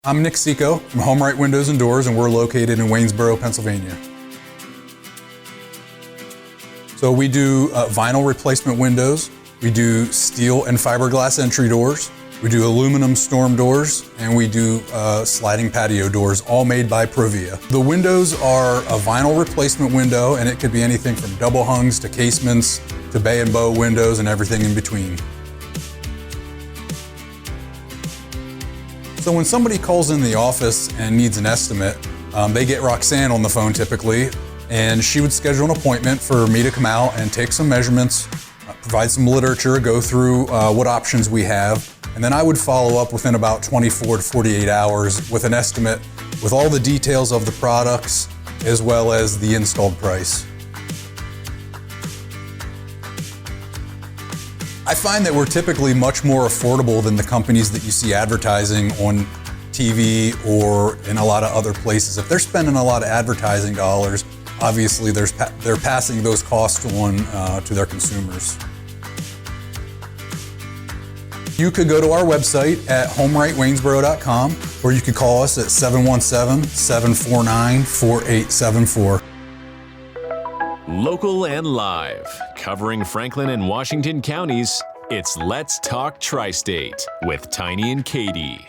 I'm Nick Seco from Home Right Windows and Doors, and we're located in Waynesboro, Pennsylvania. So we do vinyl replacement windows, we do steel and fiberglass entry doors, we do aluminum storm doors, and we do sliding patio doors, all made by Provia. The windows are a vinyl replacement window, and it could be anything from double hungs to casements to bay and bow windows and everything in between. So when somebody calls in the office and needs an estimate, they get Roxanne on the phone typically, and she would schedule an appointment for me to come out and take some measurements, provide some literature, go through what options we have, and then I would follow up within about 24 to 48 hours with an estimate with all the details of the products as well as the installed price. I find that we're typically much more affordable than the companies that you see advertising on TV or in a lot of other places. If they're spending a lot of advertising dollars, obviously they're passing those costs on to their consumers. You could go to our website at homerightwaynesboro.com, or you could call us at 717-749-4874. Local and live, covering Franklin and Washington counties, it's Let's Talk TriState with Tiny and Katie.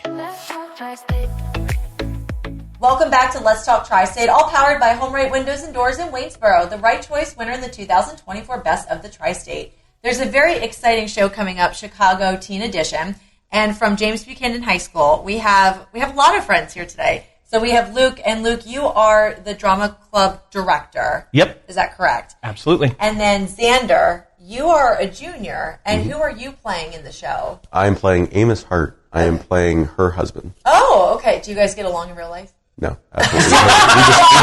Welcome back to Let's Talk TriState, all powered by Home Right Windows and Doors in Waynesboro, the right choice winner in the 2024 Best of the Tri-State. There's a very exciting show coming up, Chicago Teen Edition, and from James Buchanan High School, we have a lot of friends here today. So we have Luke, and Luke, you are the drama club director. Yep. Is that correct? Absolutely. And then Zander, you are a junior, and who are you playing in the show? I'm playing Amos Hart. I am playing her husband. Oh, okay. Do you guys get along in real life? No, absolutely. we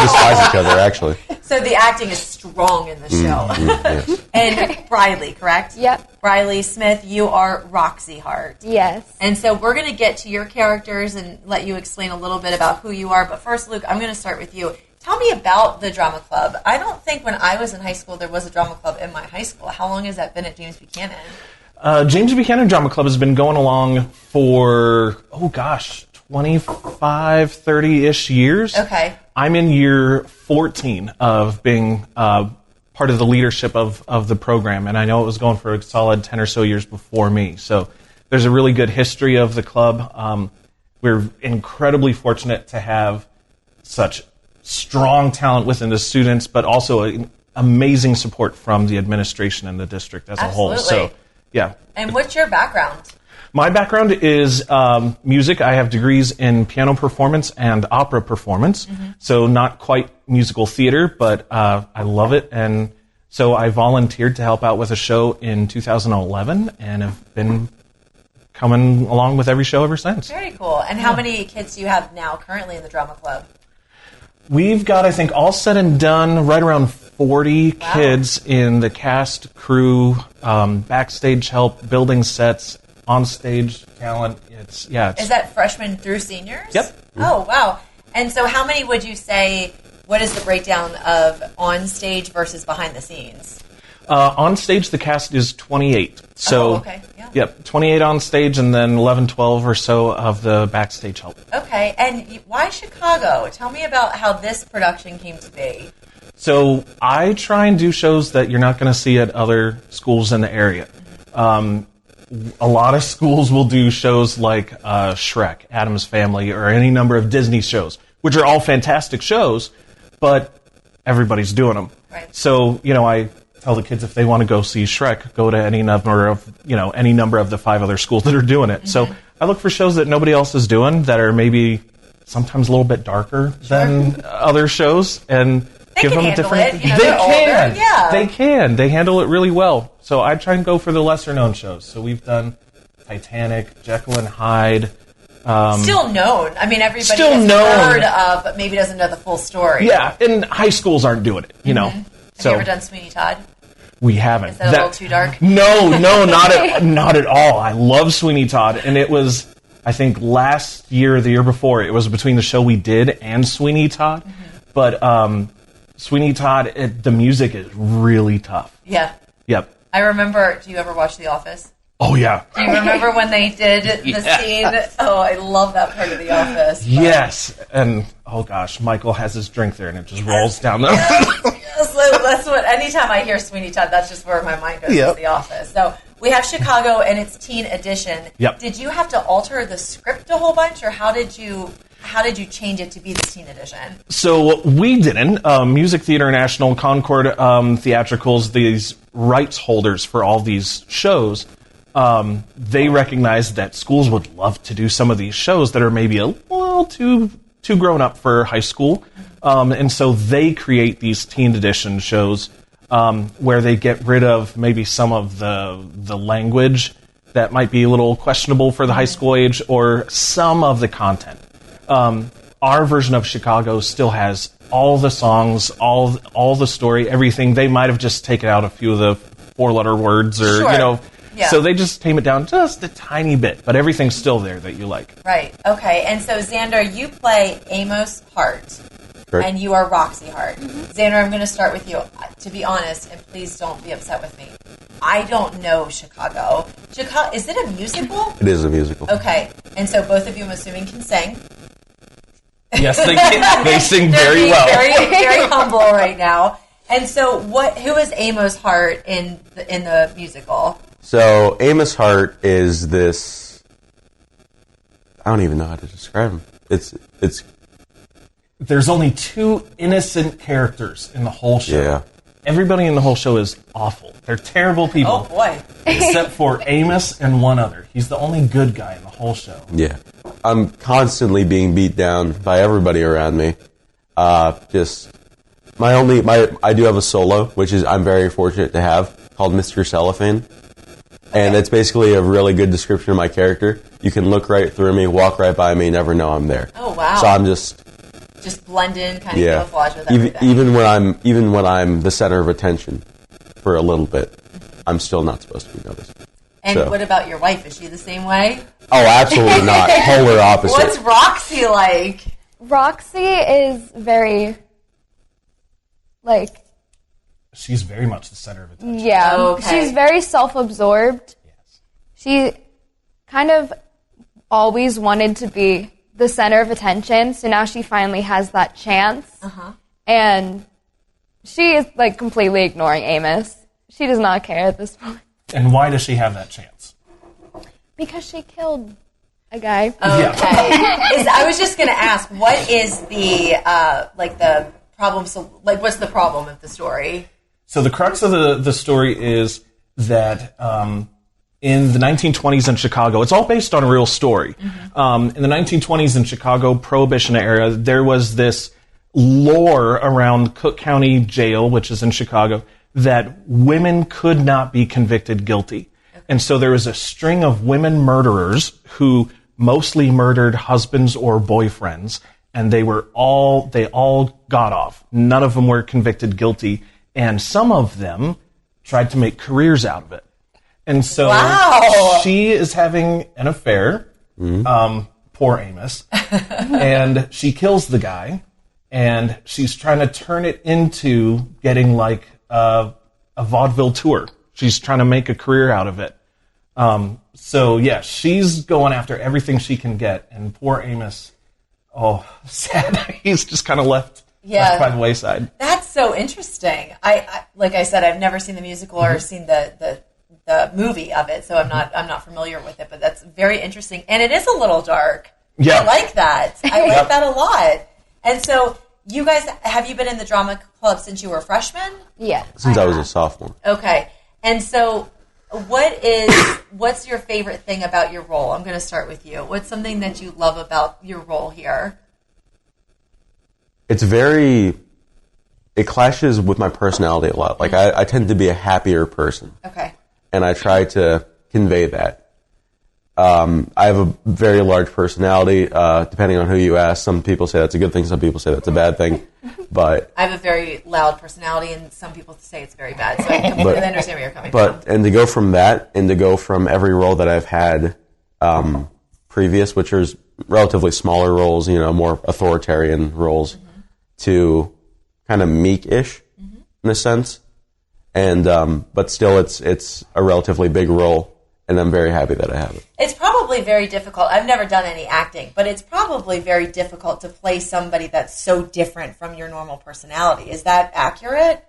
despise each other, actually. So the acting is strong in the show. Yes. And Brylee, correct? Yep. Brylee Smith, you are Roxy Hart. Yes. And so we're going to get to your characters and let you explain a little bit about who you are. But first, Luke, I'm going to start with you. Tell me about the drama club. I don't think when I was in high school there was a drama club in my high school. How long has that been at James Buchanan? James Buchanan Drama Club has been going along for, 25, 30-ish years. Okay. I'm in year 14 of being part of the leadership of the program, and I know it was going for a solid 10 or so years before me. So there's a really good history of the club. We're incredibly fortunate to have such strong talent within the students, but also amazing support from the administration and the district as a whole. So, yeah. And what's your background? My background is music. I have degrees in piano performance and opera performance, so not quite musical theater, but I love it. And so I volunteered to help out with a show in 2011 and have been coming along with every show ever since. Very cool. And how many kids do you have now currently in the drama club? We've got, I think, all said and done, right around 40 kids in the cast, crew, backstage help, building sets, on-stage talent. Is that freshmen through seniors? Yep. Oh, wow. And so how many would you say, what is the breakdown of on-stage versus behind the scenes? On stage, the cast is 28. So, okay. Yeah. Yep, 28 on stage and then 11, 12 or so of the backstage help. Okay, and why Chicago? Tell me about how this production came to be. So I try and do shows that you're not going to see at other schools in the area. A lot of schools will do shows like Shrek, Addams Family, or any number of Disney shows, which are all fantastic shows, but everybody's doing them. Right. So, I tell the kids if they want to go see Shrek, go to any number of the 5 other schools that are doing it. So I look for shows that nobody else is doing that are maybe sometimes a little bit darker than other shows, and give them a different. They can. Yeah. They can. They handle it really well. So I try and go for the lesser known shows. So we've done Titanic, Jekyll and Hyde. Still known. I mean, everybody still has known. Heard of, but maybe doesn't know the full story. Yeah, and high schools aren't doing it. Have you ever done Sweeney Todd? We haven't. Is that a little too dark? No, not at all. I love Sweeney Todd, and it was, I think, last year or the year before, it was between the show we did and Sweeney Todd. But Sweeney Todd, the music is really tough. Yeah. Yep. I remember, do you ever watch The Office? Oh, yeah. Do you remember when they did the scene? Oh, I love that part of The Office. But... Yes. And, oh gosh, Michael has his drink there and it just rolls down the... Yes, that's what, anytime I hear Sweeney Todd, that's just where my mind goes to The Office. So we have Chicago and its teen edition. Yep. Did you have to alter the script a whole bunch, or how did you change it to be the teen edition? So we didn't. Music Theater International, Concord Theatricals, these rights holders for all these shows, they recognized that schools would love to do some of these shows that are maybe a little too grown up for high school. And so they create these teen edition shows where they get rid of maybe some of the language that might be a little questionable for the high school age, or some of the content. Our version of Chicago still has all the songs, all the story, everything. They might have just taken out a few of the 4-letter words, or Yeah. So they just tame it down just a tiny bit, but everything's still there that you like. Right. Okay. And so Zander, you play Amos Hart. Correct. And you are Roxy Hart. Zander, I'm going to start with you. To be honest, and please don't be upset with me, I don't know Chicago. Is it a musical? It is a musical. Okay. And so both of you, I'm assuming, can sing. Yes, they sing very They're well. Very, very humble right now. And so, who is Amos Hart in the musical? So Amos Hart is this. I don't even know how to describe him. It's. There's only 2 innocent characters in the whole show. Yeah. Everybody in the whole show is awful. They're terrible people. Oh boy! Except for Amos and one other. He's the only good guy in the whole show. Yeah. I'm constantly being beat down by everybody around me. I do have a solo, which is I'm very fortunate to have, called Mr. Cellophane. And it's basically a really good description of my character. You can look right through me, walk right by me, never know I'm there. Oh wow! So I'm just blend in, kind of camouflage with everything. Even when I'm the center of attention for a little bit, I'm still not supposed to be noticed. And what about your wife? Is she the same way? Oh, absolutely not. Polar opposite. What's Roxy like? Roxy is very, She's very much the center of attention. yeah, Okay. she's very self-absorbed. Yes. She kind of always wanted to be the center of attention, so now she finally has that chance. And she is, completely ignoring Amos. She does not care at this point. And why does she have that chance? Because she killed a guy. Okay. I was just going to ask, what is the the problem? So, what's the problem of the story? So the crux of the story is that in the 1920s in Chicago, it's all based on a real story. In the 1920s in Chicago, Prohibition era, there was this lore around Cook County Jail, which is in Chicago, that women could not be convicted guilty. And so there was a string of women murderers who mostly murdered husbands or boyfriends, and they all got off. None of them were convicted guilty, and some of them tried to make careers out of it. And so she is having an affair, poor Amos, and she kills the guy, and she's trying to turn it into getting a vaudeville tour. She's trying to make a career out of it. So yeah, she's going after everything she can get, and poor Amos, sad. He's just kind of left by the wayside. That's so interesting. I like I said, I've never seen the musical or seen the movie of it, so I'm not familiar with it. But that's very interesting, and it is a little dark. Yeah, I like that. I like that a lot. And so, you guys, have you been in the drama club since you were a freshman? Yeah. Since I was a sophomore. Okay. And so, what's your favorite thing about your role? I'm going to start with you. What's something that you love about your role here? It clashes with my personality a lot. I tend to be a happier person. Okay. And I try to convey that. I have a very large personality, depending on who you ask. Some people say that's a good thing, some people say that's a bad thing. But I have a very loud personality, and some people say it's very bad, so I completely understand where you're coming from. And to go from that, and to go from every role that I've had previous, which are relatively smaller roles, more authoritarian roles, to kind of meek-ish in a sense. And but still, it's a relatively big role. and I'm very happy that I have it. It's probably very difficult. I've never done any acting, but it's probably very difficult to play somebody that's so different from your normal personality. Is that accurate?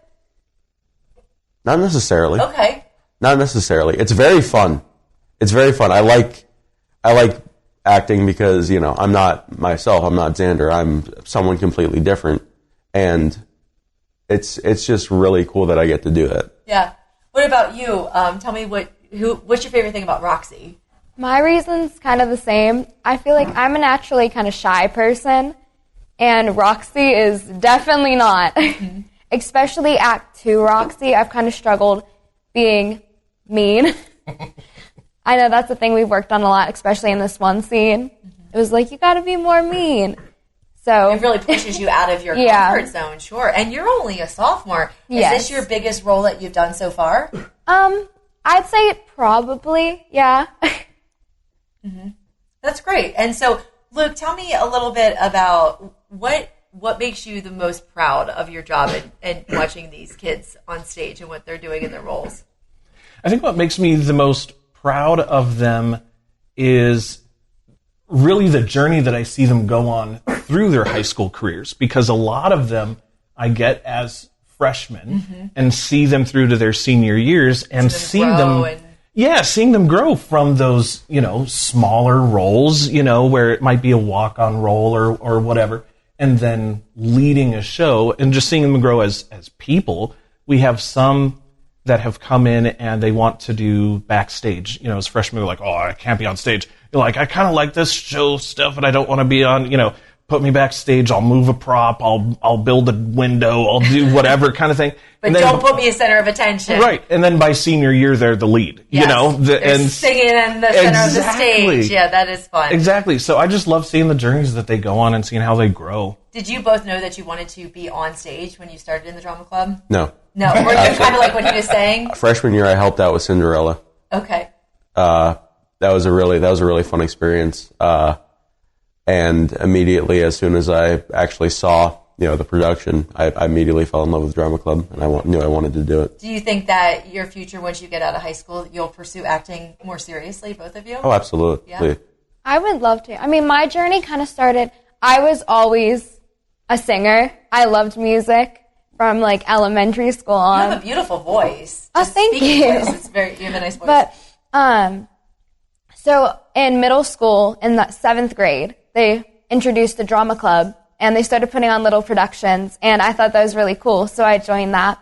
Not necessarily. Okay. Not necessarily. It's very fun. It's very fun. I like acting because, you know, I'm not myself. I'm not Zander. I'm someone completely different. And it's just really cool that I get to do it. Yeah. What about you? Tell me what's your favorite thing about Roxy? My reason's kind of the same. I feel like I'm a naturally kind of shy person, and Roxy is definitely not. Especially Act 2 Roxy, I've kind of struggled being mean. I know that's a thing we've worked on a lot, especially in this one scene. It was like, you gotta be more mean. So it really pushes you out of your comfort zone, sure. And you're only a sophomore. Yes. Is this your biggest role that you've done so far? I'd say probably, yeah. That's great. And so, Luke, tell me a little bit about what makes you the most proud of your job and watching these kids on stage and what they're doing in their roles. I think what makes me the most proud of them is really the journey that I see them go on through their high school careers, because a lot of them I get as freshmen and see them through to their senior years and seeing them grow from those, you know, smaller roles, you know, where it might be a walk-on role or whatever, and then leading a show and just seeing them grow as people. We have some that have come in and they want to do backstage. You know, as freshmen, they're like, oh, I can't be on stage. You're like, I kind of like this show stuff, but I don't want to be on, you know, put me backstage. I'll move a prop. I'll build a window. I'll do whatever kind of thing. But then, don't put me a center of attention. Right. And then by senior year, they're the lead, you know, and singing in the center of the stage. Yeah, that is fun. Exactly. So I just love seeing the journeys that they go on and seeing how they grow. Did you both know that you wanted to be on stage when you started in the drama club? No. No, or you kind of like what he was saying? Freshman year, I helped out with Cinderella. Okay. That was a really fun experience. And immediately, as soon as I actually saw, you know, the production, I immediately fell in love with drama club, and knew I wanted to do it. Do you think that your future, once you get out of high school, you'll pursue acting more seriously, both of you? Oh, absolutely. Yeah. I would love to. I mean, my journey kind of started, I was always a singer. I loved music from like elementary school on. You have a beautiful voice. Oh, thank you. Voice. You have a nice voice. But, so in middle school, in the 7th grade, they introduced the drama club and they started putting on little productions, and I thought that was really cool, so I joined that.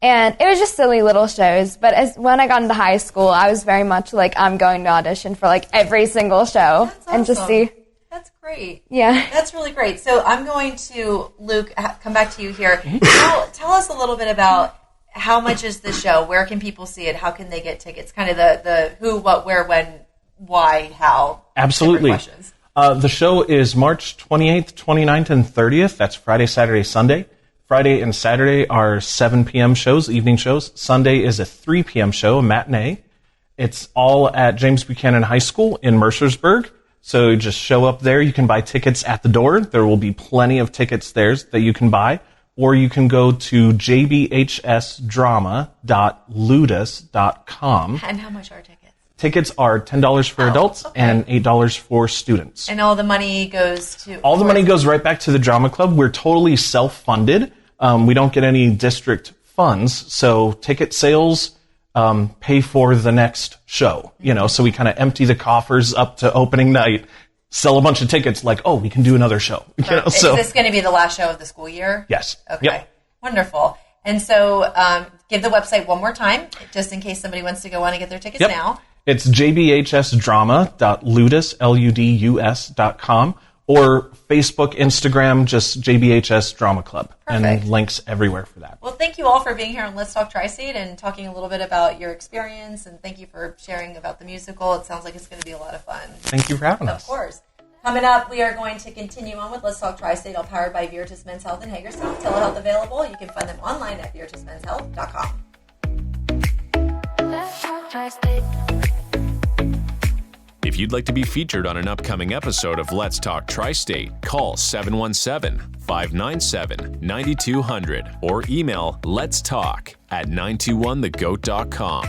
And it was just silly little shows, but when I got into high school, I was very much like, I'm going to audition for like every single show. That's awesome. And just see. That's great. Yeah. That's really great. So I'm going to, Luke, come back to you here. Tell us a little bit about how much is the show? Where can people see it? How can they get tickets? Kind of the who, what, where, when, why, how. Absolutely. Questions. The show is March 28th, 29th, and 30th. That's Friday, Saturday, Sunday. Friday and Saturday are 7 p.m. shows, evening shows. Sunday is a 3 p.m. show, a matinee. It's all at James Buchanan High School in Mercersburg. So just show up there. You can buy tickets at the door. There will be plenty of tickets there that you can buy. Or you can go to jbhsdrama.ludus.com. And how much are tickets? Tickets are $10 for adults and $8 for students. And all the money goes to... All the money goes right back to the drama club. We're totally self-funded. We don't get any district funds, so ticket sales pay for the next show. You know, so we kind of empty the coffers up to opening night, sell a bunch of tickets, like, oh, we can do another show. You know, Is this going to be the last show of the school year? Yes. Okay. Yep. Wonderful. And so give the website one more time, just in case somebody wants to go on and get their tickets now. It's jbhsdrama.ludus.com or Facebook, Instagram, just JBHS Drama Club. Perfect. And links everywhere for that. Well, thank you all for being here on Let's Talk TriState and talking a little bit about your experience, and thank you for sharing about the musical. It sounds like it's going to be a lot of fun. Thank you for having us. Of course. Coming up, we are going to continue on with Let's Talk TriState, all powered by Veritas Men's Health in Hagerstown. Telehealth available. You can find them online at veritasmenshealth.com. Let's talk TriState. If you'd like to be featured on an upcoming episode of Let's Talk TriState, call 717-597-9200 or email letstalk@921thegoat.com.